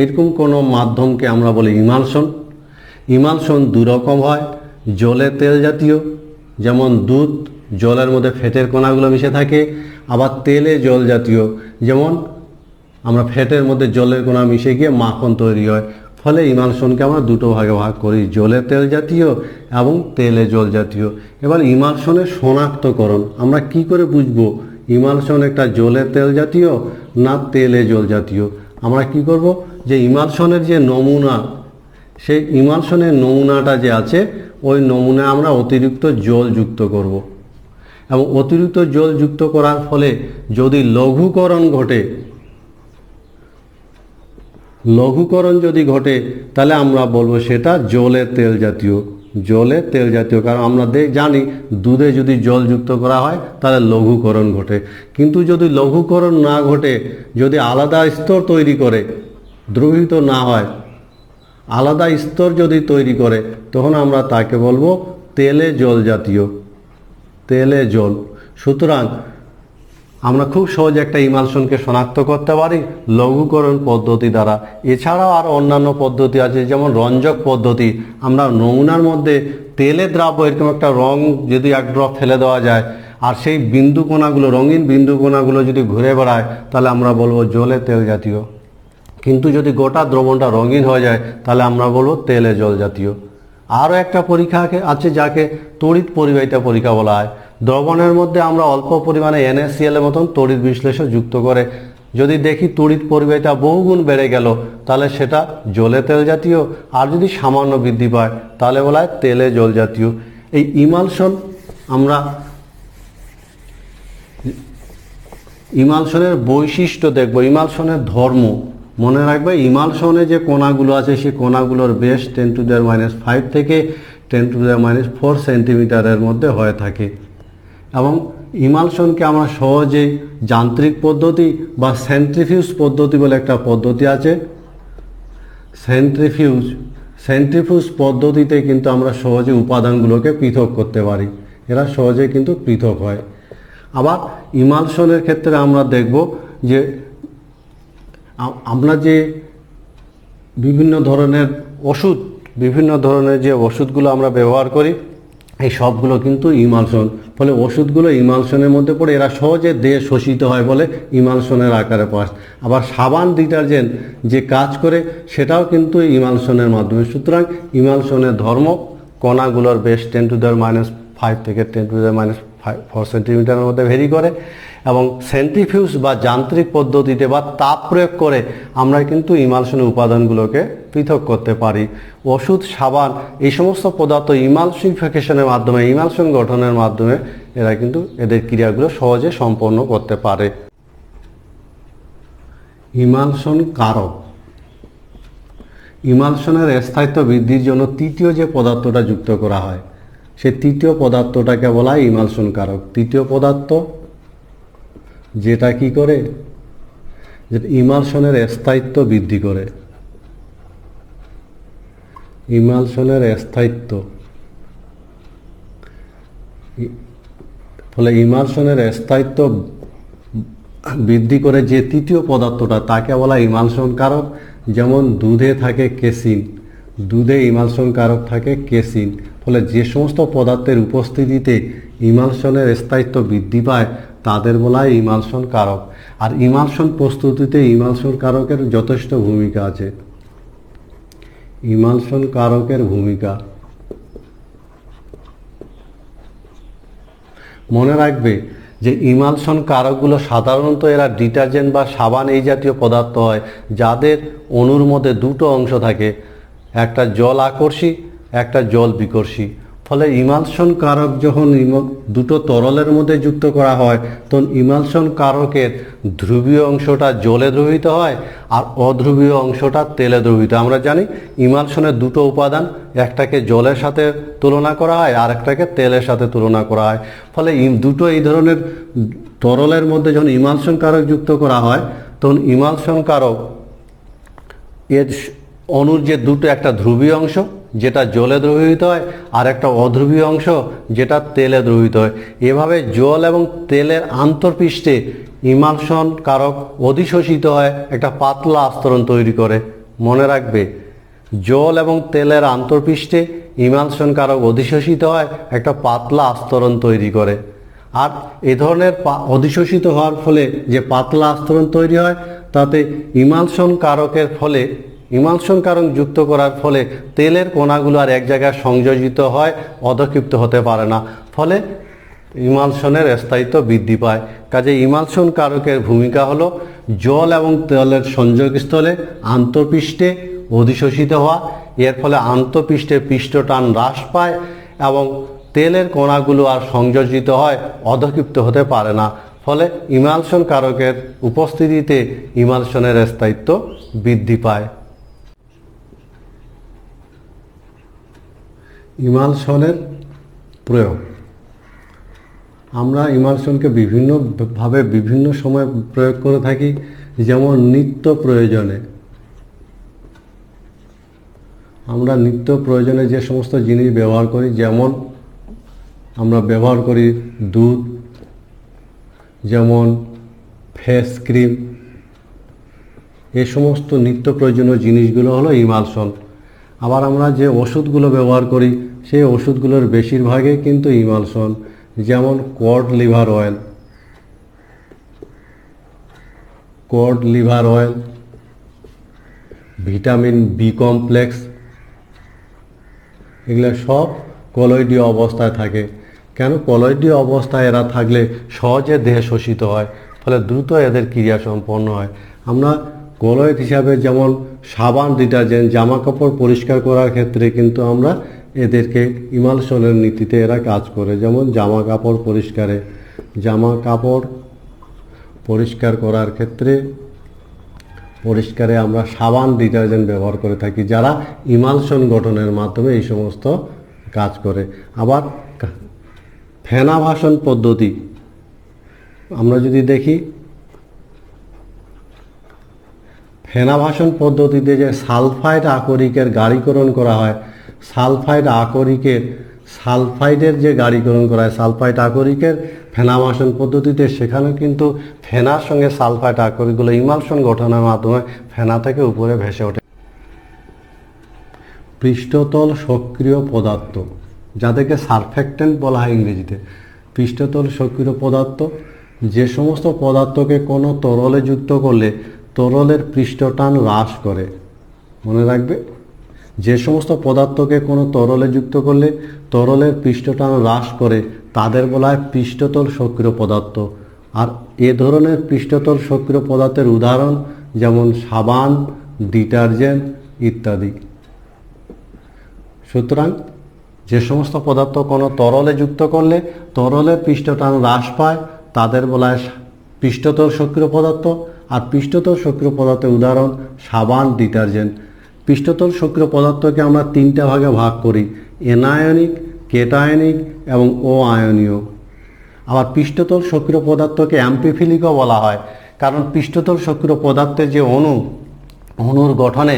এরকম কোনো মাধ্যমকে আমরা বলি ইমালশন। ইমালশন দুরকম হয়, জলে তেল জাতীয় যেমন দুধ, জলের মধ্যে ফ্যাটের কণাগুলো মিশে থাকে। আবার তেলে জল জাতীয়, যেমন আমরা ফ্যাটের মধ্যে জলের কণা মিশে গিয়ে মাখন তৈরি হয়। ফলে ইমালশনকে আমরা দুটো ভাগে ভাগ করি, জলে তেল জাতীয় এবং তেলে জল জাতীয়। এবার ইমালশনের শনাক্তকরণ আমরা কি করে বুঝবো ইমালশন একটা জলে তেল জাতীয় না তেলে জল জাতীয়? আমরা কি করব, যে ইমালশনের যে নমুনা, সেই ইমালশনের নমুনাটা যে আছে ওই নমুনায় আমরা অতিরিক্ত জল যুক্ত করব এবং অতিরিক্ত জল যুক্ত করার ফলে যদি লঘুকরণ যদি ঘটে তাহলে আমরা বলবো সেটা জলে তেল জাতীয়। কারণ আমরা জানি দুধে যদি জল যুক্ত করা হয় তাহলে লঘুকরণ ঘটে। কিন্তু যদি লঘুকরণ না ঘটে, যদি আলাদা স্তর তৈরি করে, দ্রবীভূত না হয়, আলাদা স্তর যদি তৈরি করে, তখন আমরা তাকে বলবো তেলে জল। সুতরাং আমরা খুব সহজে একটা ইমালশনকে শনাক্ত করতে পারি লঘুকরণ পদ্ধতি দ্বারা। এছাড়াও আর অন্যান্য পদ্ধতি আছে, যেমন রঞ্জক পদ্ধতি। আমরা নমুনার মধ্যে তেলে দ্রাব্য এরকম একটা রং যদি এক ড্রপ ফেলে দেওয়া যায় আর সেই বিন্দু কণাগুলো, রঙিন বিন্দু কণাগুলো যদি ঘুরে বেড়ায় তাহলে আমরা বলবো জলে তেল জাতীয়। কিন্তু যদি গোটা দ্রবণটা রঙিন হয়ে যায় তাহলে আমরা বলবো তেলে জল জাতীয়। আরও একটা পরীক্ষা আছে যাকে তড়িৎ পরিবাহিতা পরীক্ষা বলা হয়। দ্রবণের মধ্যে আমরা অল্প পরিমাণে NaCl এর মতন তড়িৎ বিশ্লেষক যুক্ত করে যদি দেখি তড়িৎ পরিবাহিতা বহুগুণ বেড়ে গেল তাহলে সেটা জলে তেল জাতীয়, আর যদি সামান্য বৃদ্ধি পায় তাহলে বলা হয় তেলে জল জাতীয়। এই ইমালশন, আমরা ইমালশনের বৈশিষ্ট্য দেখব, ইমালশনের ধর্ম। মনে রাখবে ইমালশনে যে কণাগুলো আছে সেই কণাগুলোর বেশ 10⁻⁵ থেকে 10⁻⁴ সেন্টিমিটারের মধ্যে হয়ে থাকে। এবং ইমালশনকে আমরা সহজেই যান্ত্রিক পদ্ধতি বা সেন্ট্রিফিউজ পদ্ধতি বলে একটা পদ্ধতি আছে, সেন্ট্রিফিউজ পদ্ধতিতে কিন্তু আমরা সহজে উপাদানগুলোকে পৃথক করতে পারি, এরা সহজে কিন্তু পৃথক হয়। আবার ইমালশনের ক্ষেত্রে আমরা দেখব যে আমরা যে বিভিন্ন ধরনের যে ওষুধগুলো আমরা ব্যবহার করি এই সবগুলো কিন্তু ইমালশন, ফলে ওষুধগুলো ইমালশনের মধ্যে পড়ে এরা সহজে দেহে শোষিত হয় বলে ইমালশনের আকারে পায়। আবার সাবান ডিটারজেন্ট যে কাজ করে সেটাও কিন্তু ইমালশনের মাধ্যমে। সুতরাং ইমালশনের ধর্ম কণাগুলোর বেশ 10⁻⁵ থেকে 10⁻⁴ সেন্টিমিটারের মধ্যে ভেরি করে। এবং সেন্ট্রিফিউজ বা যান্ত্রিক পদ্ধতিতে বা তাপ প্রয়োগ করে আমরা কিন্তু ইমালশনের উপাদানগুলোকে পৃথক করতে পারি। ওষুধ, সাবান এই সমস্ত পদার্থ ইমালসিফিকেশনের মাধ্যমে, ইমালশন গঠনের মাধ্যমে এরা কিন্তু এদের ক্রিয়াগুলো সহজে সম্পন্ন করতে পারে। ইমালশন কারক। ইমালশনের স্থায়িত্ব বৃদ্ধির জন্য তৃতীয় যে পদার্থটা যুক্ত করা হয় সেই তৃতীয় পদার্থটাকে বলা হয় ইমালশন কারক। তৃতীয় পদার্থ যেটা কি করে, যেটা ইমালশনের স্থায়িত্ব বৃদ্ধি করে। ইমালশনের স্থায়িত্ব, ফলে ইমালশনের স্থায়িত্ব বৃদ্ধি করে যে তৃতীয় পদার্থটা তাকে বলা হয় ইমালশন কারক। যেমন দুধে থাকে কেসিন, দুধে ইমালশন কারক থাকে কেসিন। ফলে যে সমস্ত পদার্থের উপস্থিতিতে ইমালশনের স্থায়িত্ব বৃদ্ধি পায় তাদের বলা হয় ইমালশন কারক। আর ইমালশন প্রস্তুতিতে ইমালশন কারকের যথেষ্ট ভূমিকা আছে। ইমালশন কারকের ভূমিকা মনে রাখবে যে ইমালশন কারকগুলো সাধারণত এরা ডিটারজেন্ট বা সাবান এই জাতীয় পদার্থ হয় যাদের অণুর মধ্যে দুটো অংশ থাকে, একটা জল আকর্ষী, একটা জল বিকর্ষী। ফলে ইমালশন কারক যখন দুটো তরলের মধ্যে যুক্ত করা হয় তখন ইমালশন কারকের ধ্রুবীয় অংশটা জলে দ্রবীভূত হয় আর অধ্রুবীয় অংশটা তেলে দ্রবীভূত। আমরা জানি ইমালশনের দুটো উপাদান, একটাকে জলের সাথে তুলনা করা হয় আর একটাকে তেলের সাথে তুলনা করা হয়। ফলে দুটো এই ধরনের তরলের মধ্যে যখন ইমালশন কারক যুক্ত করা হয় তখন ইমালশন কারক এর অণুর যে দুটো, একটা ধ্রুবীয় অংশ যেটা জলে দ্রবীভূত হয় আর একটা অধ্রুবীয় অংশ যেটা তেলে দ্রবীভূত হয়। এভাবে জল এবং তেলের আন্তঃপৃষ্ঠে ইমালশন কারক অধিশোষিত হয় একটা পাতলা আস্তরণ তৈরি করে। মনে রাখবে জল এবং তেলের আন্তঃপৃষ্ঠে ইমালশন কারক অধিশোষিত হয় একটা পাতলা আস্তরণ তৈরি করে। আর এ ধরনের অধিশোষিত হওয়ার ফলে যে পাতলা আস্তরণ তৈরি হয় তাতে ইমালশন কারকের ফলে, ইমালশন কারক যুক্ত করার ফলে তেলের কণাগুলো আর এক জায়গায় সংযোজিত হয়, অধক্ষিপ্ত হতে পারে না। ফলে ইমালশনের স্থায়িত্ব বৃদ্ধি পায়। কাজে ইমালশন কারকের ভূমিকা হলো জল এবং তেলের সংযোগস্থলে আন্তঃপৃষ্ঠে অধিশোষিত হওয়া। এর ফলে আন্তঃপৃষ্ঠে পৃষ্ঠটান হ্রাস পায় এবং তেলের কণাগুলো আর সংযোজিত হয়, অধক্ষিপ্ত হতে পারে না। ফলে ইমালশন কারকের উপস্থিতিতে ইমালশনের স্থায়িত্ব বৃদ্ধি পায়। ইমালশনের প্রয়োগ। আমরা ইমালশনকে বিভিন্নভাবে বিভিন্ন সময় প্রয়োগ করে থাকি। যেমন নিত্য প্রয়োজনে, আমরা নিত্য প্রয়োজনে যে সমস্ত জিনিস ব্যবহার করি, যেমন আমরা ব্যবহার করি দুধ, যেমন ফেস ক্রিম, এই সমস্ত নিত্য প্রয়োজনীয় জিনিসগুলো হলো ইমালশন। আবার আমরা যে ওষুধগুলো ব্যবহার করি সেই ওষুধগুলোর বেশিরভাগই কিন্তু ইমালশন। যেমন cod liver oil, vitamin B complex, এগুলো সব কলয়েডীয় অবস্থায় থাকে। কেন? কলয়েডীয় অবস্থায় এরা থাকলে সহজে দেহে শোষিত হয়, ফলে দ্রুত এদের ক্রিয়া সম্পন্ন হয়। আমরা কলয়েড হিসাবে যেমন সাবান, ডিটারজেন্ট, জামা কাপড় পরিষ্কার করার ক্ষেত্রে কিন্তু আমরা এদেরকে ইমালশনের নীতিতে এরা কাজ করে। যেমন জামা কাপড় পরিষ্কার করার ক্ষেত্রে আমরা সাবান, ডিটারজেন্ট ব্যবহার করে থাকি, যারা ইমালশন গঠনের মাধ্যমে এই সমস্ত কাজ করে। আবার ফেনাভাসন পদ্ধতি আমরা যদি দেখি, ফেনাভাসন পদ্ধতিতে যে সালফাইড আকরিকের গাঢ়ীকরণ করা হয়, সালফাইডের যে গাঢ়ীকরণ করা হয় সালফাইড আকরিকের ফেনাভাসন পদ্ধতিতে, সেখানে কিন্তু ফেনার সঙ্গে সালফাইড আকরিকগুলো ইমালশন গঠনের মাধ্যমে ফেনা থেকে উপরে ভেসে ওঠে। পৃষ্ঠতল সক্রিয় পদার্থ, যাদেরকে সারফেক্টেন্ট বলা হয় ইংরেজিতে। পৃষ্ঠতল সক্রিয় পদার্থ যে সমস্ত পদার্থকে কোনো তরলে যুক্ত করলে তরলের পৃষ্ঠটান হ্রাস করে। মনে রাখবে, যে সমস্ত পদার্থকে কোনো তরলে যুক্ত করলে তরলের পৃষ্ঠটান হ্রাস করে তাদের বলা হয় পৃষ্ঠতল সক্রিয় পদার্থ। আর এ ধরনের পৃষ্ঠতল সক্রিয় পদার্থের উদাহরণ যেমন সাবান, ডিটারজেন্ট ইত্যাদি। সুতরাং যে সমস্ত পদার্থ কোনো তরলে যুক্ত করলে তরলের পৃষ্ঠটান হ্রাস পায় তাদের বলা হয় পৃষ্ঠতল সক্রিয় পদার্থ। আর পৃষ্ঠতল সক্রিয় পদার্থের উদাহরণ সাবান, ডিটারজেন্ট। পৃষ্ঠতল সক্রিয় পদার্থকে আমরা তিনটা ভাগে ভাগ করি: এনায়নিক, কেটায়নিক এবং ও আয়নীয়। আবার পৃষ্ঠতল সক্রিয় পদার্থকে অ্যাম্পিফিলিকও বলা হয়, কারণ পৃষ্ঠতল সক্রিয় পদার্থের যে অণুর গঠনে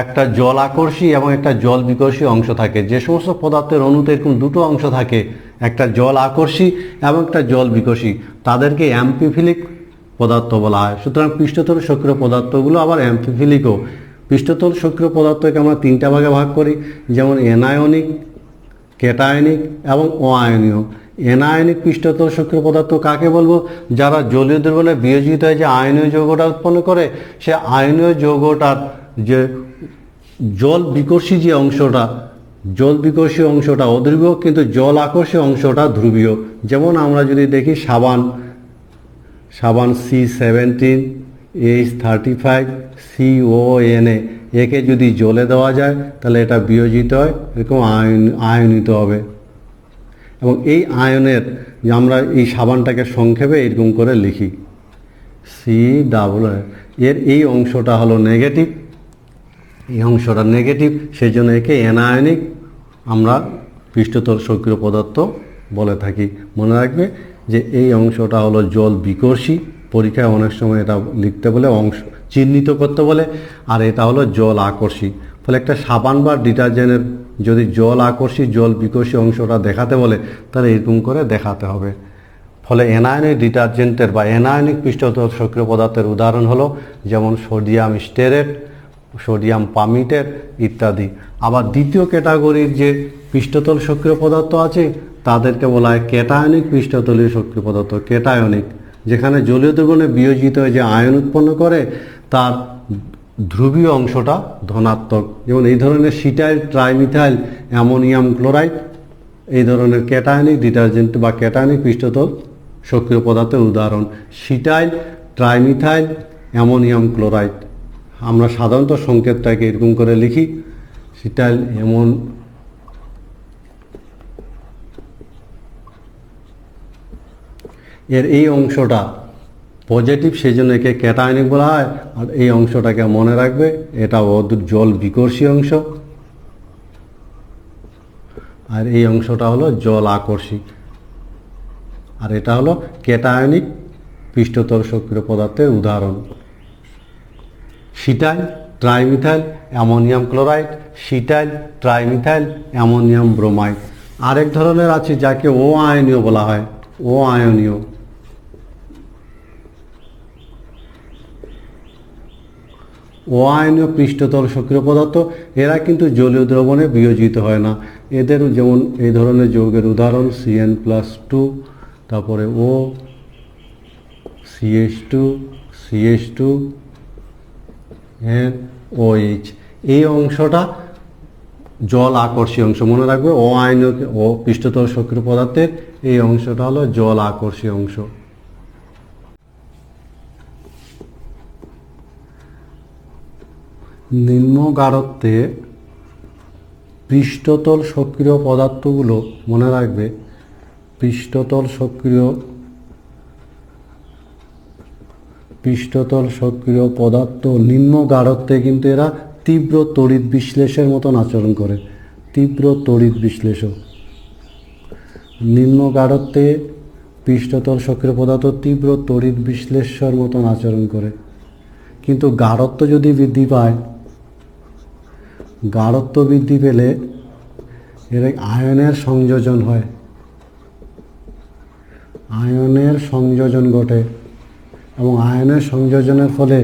একটা জল আকর্ষী এবং একটা জল বিকর্ষী অংশ থাকে। যে সমস্ত পদার্থের অণুতে এরকম দুটো অংশ থাকে, একটা জল আকর্ষী এবং একটা জল বিকর্ষী, তাদেরকে অ্যাম্পিফিলিক পদার্থ বলা হয়। সুতরাং পৃষ্ঠতল সক্রিয় পদার্থগুলো আবার অ্যাম্পিফিলিকও। পৃষ্ঠতল সক্রিয় পদার্থকে আমরা তিনটা ভাগে ভাগ করি, যেমন এনায়নিক, কেটায়নিক এবং অআয়নীয়। এনায়নিক পৃষ্ঠতল সক্রিয় পদার্থ কাকে বলবো? যারা জলীয় দ্রবণে বিয়োজিত হয়ে যে আয়নীয় যৌগটা উৎপন্ন করে, সে আয়নীয় যৌগটার যে জল বিকর্ষী অংশটা অধ্রুবীয়, কিন্তু জল আকর্ষী অংশটা ধ্রুবীয়। যেমন আমরা যদি দেখি সাবান C17H35 CONA, একে যদি জলে দেওয়া যায় তাহলে এটা বিয়োজিত হয়, এরকম আয়নিত হবে। এবং এই আয়নের আমরা এই সাবানটাকে সংক্ষেপে এরকম করে লিখি COO। এর এই অংশটা হলো নেগেটিভ, এই অংশটা নেগেটিভ, সেই জন্য একে অ্যানায়নিক আমরা পৃষ্ঠতল সক্রিয় পদার্থ বলে থাকি। মনে রাখবে যে এই অংশটা হলো জল বিকর্ষী, পরীক্ষায় অনেক সময় এটা লিখতে বলে, অংশ চিহ্নিত করতে বলে, আর এটা হলো জল আকর্ষী। ফলে একটা সাবান বা ডিটারজেন্টের যদি জল আকর্ষী জল বিকর্ষী অংশটা দেখাতে বলে তাহলে এরকম করে দেখাতে হবে। ফলে অ্যানায়নিক ডিটারজেন্টের বা অ্যানায়নিক পৃষ্ঠতল সক্রিয় পদার্থের উদাহরণ হলো যেমন সোডিয়াম স্টেরেট, সোডিয়াম পামিটেট ইত্যাদি। আবার দ্বিতীয় ক্যাটাগরির যে পৃষ্ঠতল সক্রিয় পদার্থ আছে তাদেরকে বলা হয় ক্যাটায়নিক পৃষ্ঠতলীয় সক্রিয় পদার্থ। ক্যাটায়নিক, যেখানে জলীয় দ্রবণে বিয়োজিত হয়ে যে আয়ন উৎপন্ন করে তার ধ্রুবীয় অংশটা ধনাত্মক। যেমন এই ধরনের সিটাইল, ট্রাইমিথাইল, অ্যামোনিয়াম ক্লোরাইড এই ধরনের ক্যাটায়নিক ডিটারজেন্ট বা ক্যাটায়নিক পৃষ্ঠতল সক্রিয় পদার্থের উদাহরণ। Cetyl, trimethyl, ammonium chloride. আমরা সাধারণত সংকেতটাকে এরকম করে লিখি, সিটাইল এর এই অংশটা পজিটিভ, সেই জন্য একে ক্যাটায়নিক বলা হয়। আর এই অংশটাকে মনে রাখবে, এটা জল বিকর্ষী অংশ, আর এই অংশটা হলো জল আকর্ষী, আর এটা হলো ক্যাটায়নিক পৃষ্ঠতল সক্রিয় পদার্থের উদাহরণ। Cetyl, trimethyl, ammonium chloride, cetyl, trimethyl, ammonium bromide. আরেক ধরনের আছে যাকে ও আয়নীয় বলা হয়, ও আয়নীয়। ও আয়নীয় পৃষ্ঠতল সক্রিয় পদার্থ, এরা কিন্তু জলীয় দ্রবণে বিয়োজিত হয় না। এদের যেমন এই ধরনের যৌগের উদাহরণ CN+2, তারপরে O, CH2, CH2, OH। এই অংশটা জল আকর্ষী অংশ, মনে রাখবে ও আয়নীয় ও পৃষ্ঠতল সক্রিয় পদার্থের এই অংশটা হলো জল আকর্ষী অংশ। নিম্ন গাঢ়ত্বে পৃষ্ঠতল সক্রিয় পদার্থগুলো, মনে রাখবে পৃষ্ঠতল সক্রিয় পদার্থ নিম্ন গাঢ়ত্বে কিন্তু এরা তীব্র তড়িৎ বিশ্লেষের মতন আচরণ করে। তীব্র তড়িৎ বিশ্লেষক, নিম্ন গাঢ়ত্বে পৃষ্ঠতল সক্রিয় পদার্থ তীব্র তড়িৎ বিশ্লেষের মতন আচরণ করে। কিন্তু গাঢ়ত্ব যদি বৃদ্ধি পায়, গাঢ়ত্ব বৃদ্ধি পেলে এর আয়নের সংযোজন হয়, আয়নের সংযোজন ঘটে এবং আয়নের সংযোজনের ফলে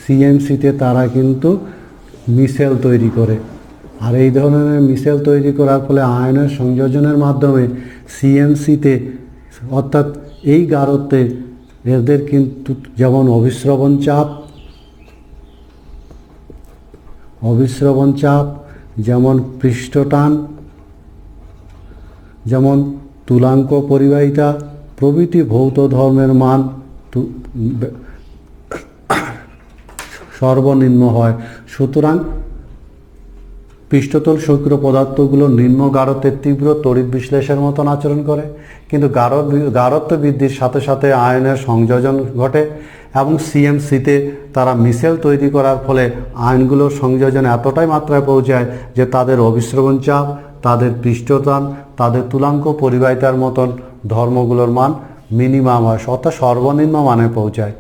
সিএমসিতে তারা কিন্তু মিশেল তৈরি করে। আর এই ধরনের মিশেল তৈরি করার ফলে আয়নের সংযোজনের মাধ্যমে সিএমসিতে অর্থাৎ এই গাঢ়ত্বে এদের কিন্তু যেমন অবিশ্রবণ চাপ, যেমন পৃষ্ঠটান, যেমন তুলাঙ্ক পরিবাহিতা প্রভৃতি ভৌত ধর্মের মান সর্বনিম্ন হয়। সুতরাং পৃষ্ঠতল সক্রিয় পদার্থগুলো নিম্ন গাঢ়ত্বের তীব্র তড়িৎ বিশ্লেষের মতন আচরণ করে, কিন্তু গাঢ়ত্ব বৃদ্ধির সাথে সাথে আয়নের সংযোজন ঘটে এবং সিএমসিতে তারা মিশেল তৈরি করার ফলে আয়নগুলোর সংযোজন এতটাই মাত্রায় পৌঁছায় যে তাদের অবিশ্রবণ চাপ, তাদের পৃষ্ঠটান, তাদের তুলাঙ্ক পরিবাহিতার মতন ধর্মগুলোর মান মিনিমাম হয়, অর্থাৎ সর্বনিম্ন মানে পৌঁছায়।